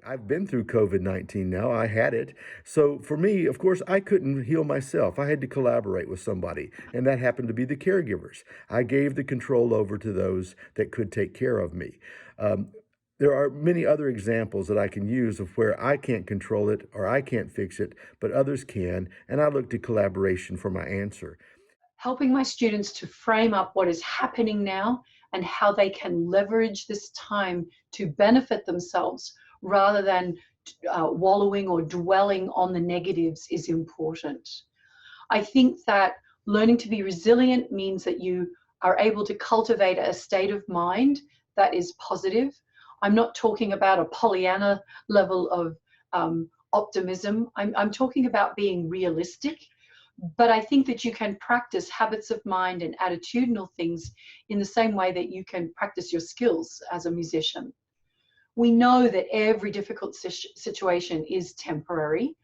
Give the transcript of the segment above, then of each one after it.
I've been through COVID-19 now. I had it. So for me, of course, I couldn't heal myself. I had to collaborate with somebody, and that happened to be the caregivers. I gave the control over to those that could take care of me. Um, there are many other examples that I can use of where I can't control it or I can't fix it, but others can, and I look to collaboration for my answer. Helping my students to frame up what is happening now and how they can leverage this time to benefit themselves rather than wallowing or dwelling on the negatives is important. I think that learning to be resilient means that you are able to cultivate a state of mind that is positive. I'm not talking about a Pollyanna level of optimism. I'm talking about being realistic, but I think that you can practice habits of mind and attitudinal things in the same way that you can practice your skills as a musician. We know that every difficult situation is temporary.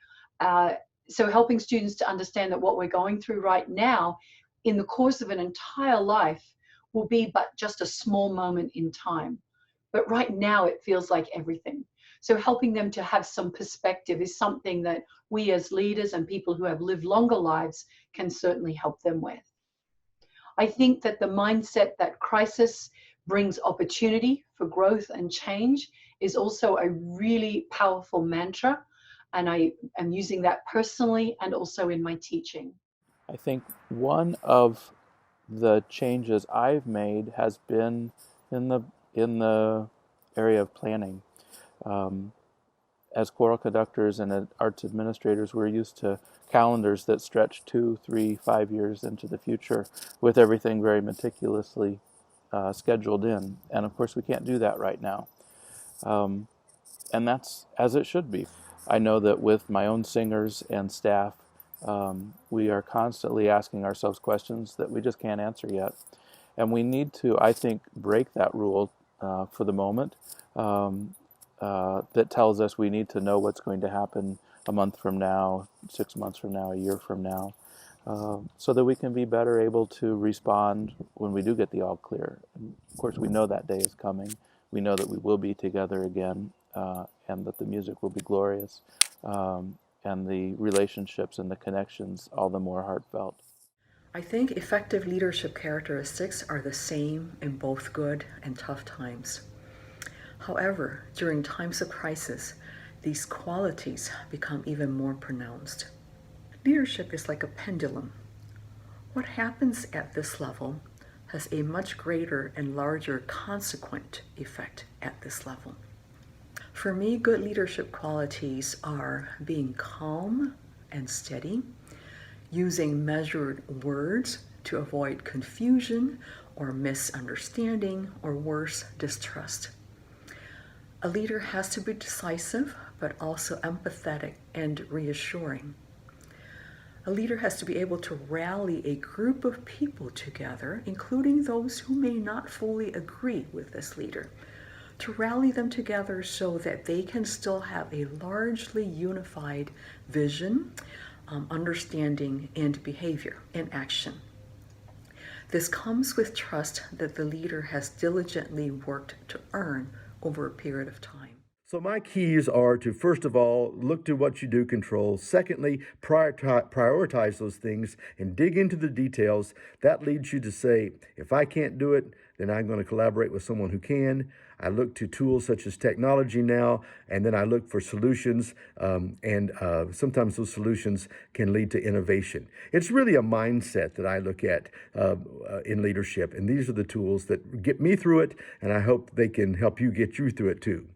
Uh, so helping students to understand that what we're going through right now in the course of an entire life will be but just a small moment in time. But right now it feels like everything. So helping them to have some perspective is something that we as leaders and people who have lived longer lives can certainly help them with. I think that the mindset that crisis brings opportunity for growth and change is also a really powerful mantra. And I am using that personally and also in my teaching. I think one of the changes I've made has been in the area of planning. Um, as choral conductors and arts administrators, we're used to calendars that stretch 2, 3, 5 years into the future with everything very meticulously scheduled in. And of course, we can't do that right now. Um, and that's as it should be. I know that with my own singers and staff, we are constantly asking ourselves questions that we just can't answer yet. And we need to, I think, break that rule for the moment. That tells us we need to know what's going to happen a month from now, 6 months from now, a year from now, so that we can be better able to respond when we do get the all clear. And of course, we know that day is coming. We know that we will be together again, and that the music will be glorious, and the relationships and the connections all the more heartfelt. I think effective leadership characteristics are the same in both good and tough times. However, during times of crisis, these qualities become even more pronounced. Leadership is like a pendulum. What happens at this level has a much greater and larger consequent effect at this level. For me, good leadership qualities are being calm and steady, using measured words to avoid confusion or misunderstanding, or worse, distrust. A leader has to be decisive, but also empathetic and reassuring. A leader has to be able to rally a group of people together, including those who may not fully agree with this leader, to rally them together so that they can still have a largely unified vision, understanding, and behavior and action. This comes with trust that the leader has diligently worked to earn over a period of time. So my keys are to, first of all, look to what you do control. Secondly, prioritize those things and dig into the details. That leads you to say, if I can't do it, then I'm going to collaborate with someone who can. I look to tools such as technology now, and then I look for solutions, and sometimes those solutions can lead to innovation. It's really a mindset that I look at in leadership, and these are the tools that get me through it, and I hope they can help you get you through it too.